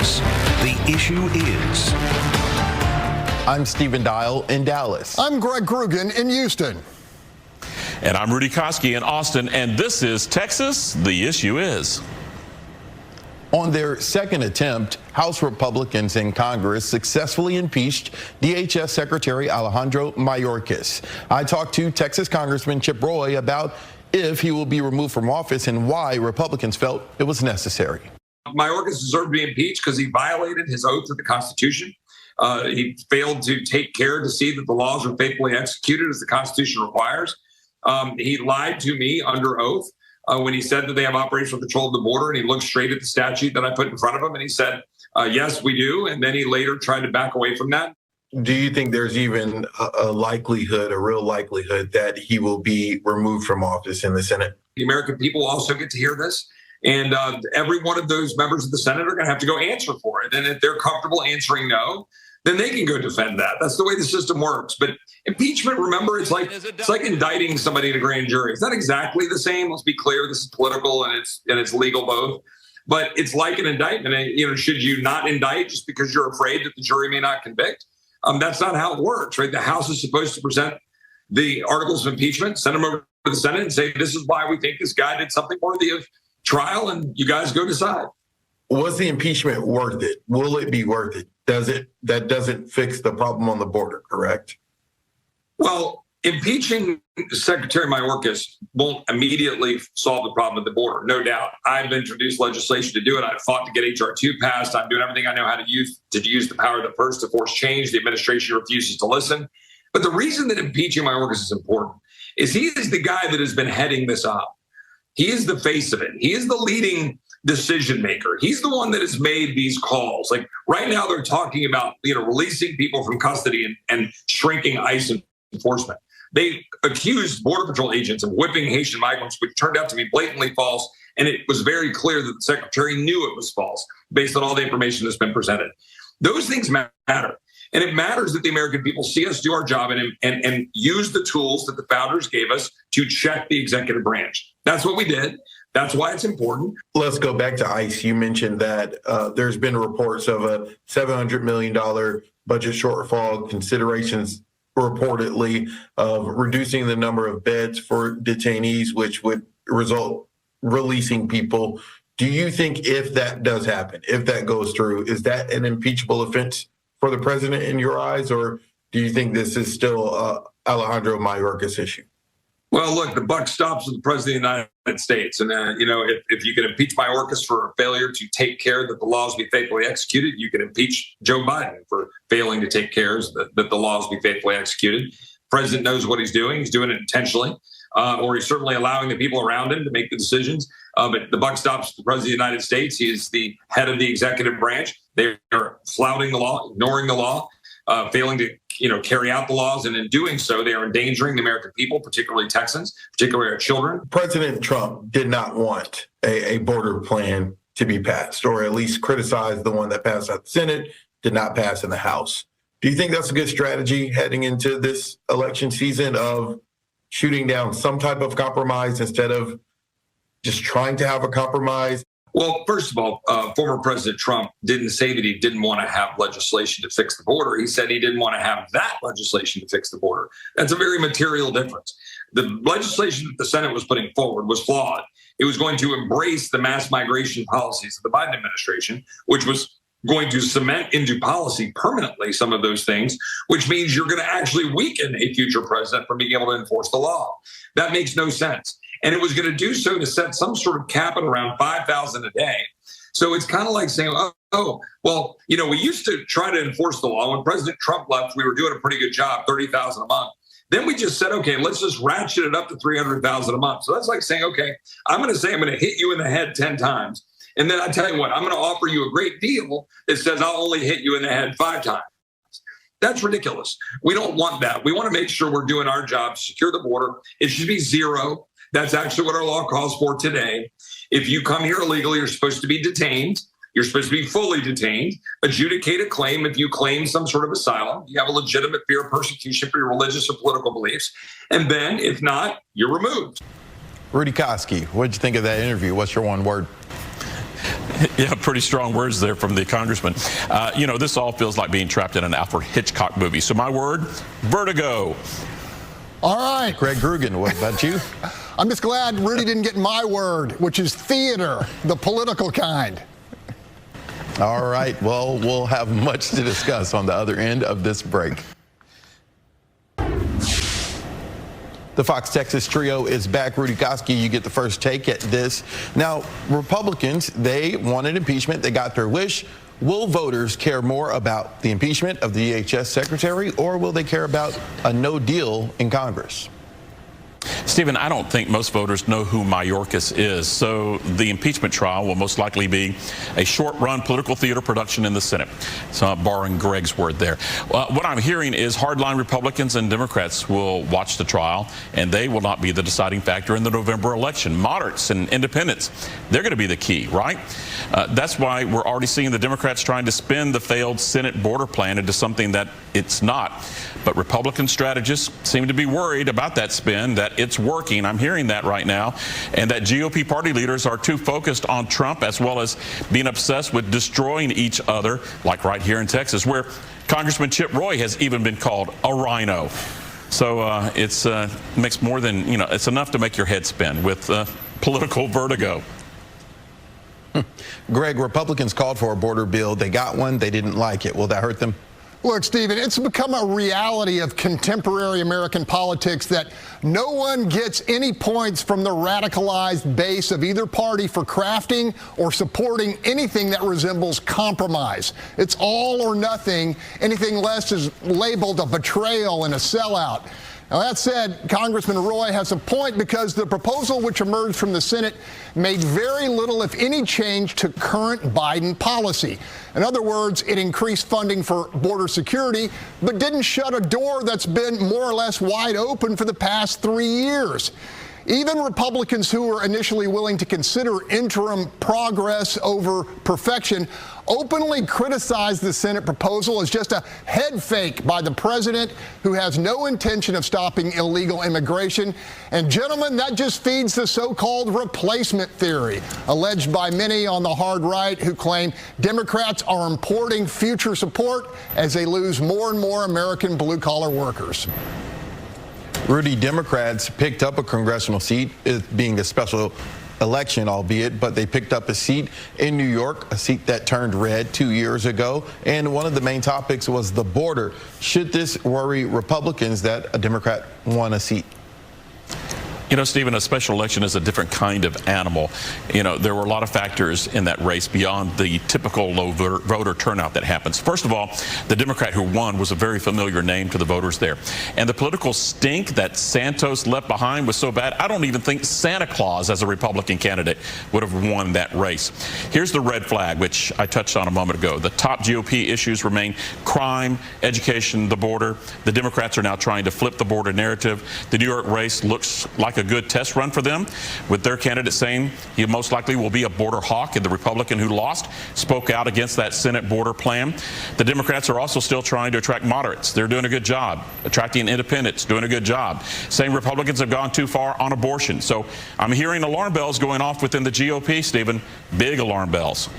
is. The issue is. I'm Stephen Dial in Dallas. I'm Greg Krugen in Houston. And I'm Rudy Koski in Austin, and this is Texas, the issue is. On their second attempt, House Republicans in Congress successfully impeached DHS Secretary Alejandro Mayorkas. I talked to Texas Congressman Chip Roy about if he will be removed from office and why Republicans felt it was necessary. Mayorkas deserved to be impeached because he violated his oath to the Constitution. He failed to take care to see that the laws are faithfully executed as the Constitution requires. He lied to me under oath when he said that they have operational control of the border, and he looked straight at the statute that I put in front of him, and he said, yes, we do. And then he later tried to back away from that. Do you think there's even a real likelihood that he will be removed from office in the Senate? The American people also get to hear this. And every one of those members of the Senate are going to have to go answer for it. And if they're comfortable answering no, then they can go defend that. That's the way the system works. But impeachment, remember, it's like indicting somebody in a grand jury. It's not exactly the same. Let's be clear. This is political and it's legal both. But it's like an indictment. And, should you not indict just because you're afraid that the jury may not convict? That's not how it works, right? The House is supposed to present the articles of impeachment, send them over to the Senate and say, this is why we think this guy did something worthy of trial, and you guys go decide. Was the impeachment worth it? Will it be worth it? That doesn't fix the problem on the border, correct? Well, impeaching Secretary Mayorkas won't immediately solve the problem at the border, no doubt. I've introduced legislation to do it. I've fought to get H.R. 2 passed. I'm doing everything I know how to use the power of the purse to force change. The administration refuses to listen. But the reason that impeaching Mayorkas is important is he is the guy that has been heading this up. He is the face of it. He is the leading decision maker. He's the one that has made these calls. Like right now, they're talking about releasing people from custody and shrinking ICE enforcement. They accused Border Patrol agents of whipping Haitian migrants, which turned out to be blatantly false. And it was very clear that the secretary knew it was false based on all the information that's been presented. Those things matter. And it matters that the American people see us do our job and use the tools that the founders gave us to check the executive branch. That's what we did. That's why it's important. Let's go back to ICE. You mentioned that there's been reports of a $700 million budget shortfall, considerations reportedly of reducing the number of beds for detainees, which would result releasing people. Do you think if that does happen, if that goes through, is that an impeachable offense for the president in your eyes, or do you think this is still Alejandro Mayorkas' issue? Well, look, the buck stops with the president of the United States. And, if you can impeach Mayorkas for a failure to take care that the laws be faithfully executed, you can impeach Joe Biden for failing to take care that the laws be faithfully executed. The president knows what he's doing. He's doing it intentionally, or he's certainly allowing the people around him to make the decisions. But the buck stops with the president of the United States. He is the head of the executive branch. They are flouting the law, ignoring the law, failing to carry out the laws. And in doing so, they are endangering the American people, particularly Texans, particularly our children. President Trump did not want a border plan to be passed, or at least criticize the one that passed at the Senate, did not pass in the House. Do you think that's a good strategy heading into this election season of shooting down some type of compromise instead of just trying to have a compromise? Well, first of all, former President Trump didn't say that he didn't want to have legislation to fix the border. He said he didn't want to have that legislation to fix the border. That's a very material difference. The legislation that the Senate was putting forward was flawed. It was going to embrace the mass migration policies of the Biden administration, which was going to cement into policy permanently some of those things, which means you're going to actually weaken a future president from being able to enforce the law. That makes no sense. And it was going to do so to set some sort of cap at around 5,000 a day. So it's kind of like saying, well, we used to try to enforce the law. When President Trump left, we were doing a pretty good job, 30,000 a month. Then we just said, okay, let's just ratchet it up to 300,000 a month. So that's like saying, okay, I'm going to hit you in the head 10 times. And then I tell you what, I'm going to offer you a great deal that says I'll only hit you in the head 5 times. That's ridiculous. We don't want that. We want to make sure we're doing our job to secure the border. It should be 0. That's actually what our law calls for today. If you come here illegally, you're supposed to be detained. You're supposed to be fully detained, adjudicate a claim if you claim some sort of asylum. You have a legitimate fear of persecution for your religious or political beliefs. And then, if not, you're removed. Rudy Koski, what did you think of that interview? What's your one word? Yeah, pretty strong words there from the congressman. This all feels like being trapped in an Alfred Hitchcock movie. So my word, vertigo. All right. Greg Grugan, what about you? I'm just glad Rudy didn't get my word, which is theater, the political kind. All right. Well, we'll have much to discuss on the other end of this break. The Fox Texas trio is back. Rudy Koski, you get the first take at this. Now, Republicans, they wanted impeachment. They got their wish. Will voters care more about the impeachment of the DHS secretary, or will they care about a no deal in Congress? Stephen, I don't think most voters know who Mayorkas is, so the impeachment trial will most likely be a short-run political theater production in the Senate. So, borrowing Greg's word there. What I'm hearing is hardline Republicans and Democrats will watch the trial, and they will not be the deciding factor in the November election. Moderates and independents, they're going to be the key, right? That's why we're already seeing the Democrats trying to spin the failed Senate border plan into something that it's not. But Republican strategists seem to be worried about that spin, that it's working. I'm hearing that right now. And that GOP party leaders are too focused on Trump, as well as being obsessed with destroying each other, like right here in Texas, where Congressman Chip Roy has even been called a rhino. So it's makes more than, it's enough to make your head spin with political vertigo. Greg, Republicans called for a border bill. They got one. They didn't like it. Will that hurt them? Look, Stephen, it's become a reality of contemporary American politics that no one gets any points from the radicalized base of either party for crafting or supporting anything that resembles compromise. It's all or nothing. Anything less is labeled a betrayal and a sellout. Now, that said, Congressman Roy has a point, because the proposal which emerged from the Senate made very little, if any, change to current Biden policy. In other words, it increased funding for border security, but didn't shut a door that's been more or less wide open for the past 3 years. Even Republicans who were initially willing to consider interim progress over perfection openly criticized the Senate proposal as just a head fake by the president, who has no intention of stopping illegal immigration. And gentlemen, that just feeds the so-called replacement theory, alleged by many on the hard right, who claim Democrats are importing future support as they lose more and more American blue-collar workers. Rudy, Democrats picked up a congressional seat, it being a special election, albeit, but they picked up a seat in New York, a seat that turned red 2 years ago. And one of the main topics was the border. Should this worry Republicans that a Democrat won a seat? Stephen, a special election is a different kind of animal. There were a lot of factors in that race beyond the typical low voter turnout that happens. First of all, the Democrat who won was a very familiar name to the voters there. And the political stink that Santos left behind was so bad, I don't even think Santa Claus, as a Republican candidate, would have won that race. Here's the red flag, which I touched on a moment ago. The top GOP issues remain crime, education, the border. The Democrats are now trying to flip the border narrative. The New York race looks like a good test run for them, with their candidate saying he most likely will be a border hawk, and the Republican who lost spoke out against that Senate border plan. The Democrats are also still trying to attract moderates. They're doing a good job. Attracting independents, doing a good job. Saying Republicans have gone too far on abortion. So I'm hearing alarm bells going off within the GOP, Stephen. Big alarm bells.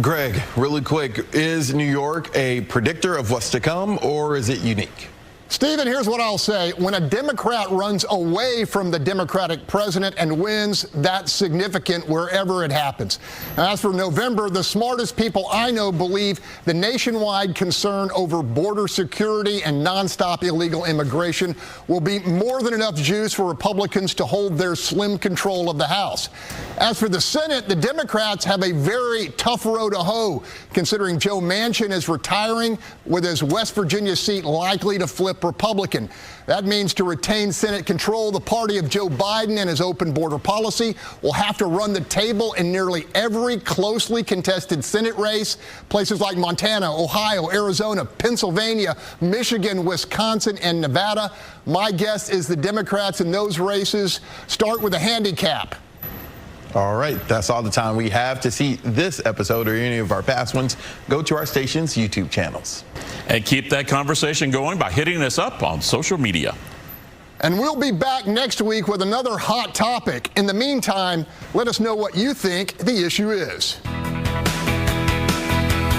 Greg, really quick, is New York a predictor of what's to come, or is it unique? Stephen, here's what I'll say. When a Democrat runs away from the Democratic president and wins, that's significant wherever it happens. Now, as for November, the smartest people I know believe the nationwide concern over border security and nonstop illegal immigration will be more than enough juice for Republicans to hold their slim control of the House. As for the Senate, the Democrats have a very tough row to hoe, considering Joe Manchin is retiring, with his West Virginia seat likely to flip Republican. That means to retain Senate control, the party of Joe Biden and his open border policy will have to run the table in nearly every closely contested Senate race. Places like Montana, Ohio, Arizona, Pennsylvania, Michigan, Wisconsin, and Nevada. My guess is the Democrats in those races start with a handicap. All right, that's all the time we have. To see this episode or any of our past ones, go to our station's YouTube channels. And keep that conversation going by hitting us up on social media. And we'll be back next week with another hot topic. In the meantime, let us know what you think the issue is.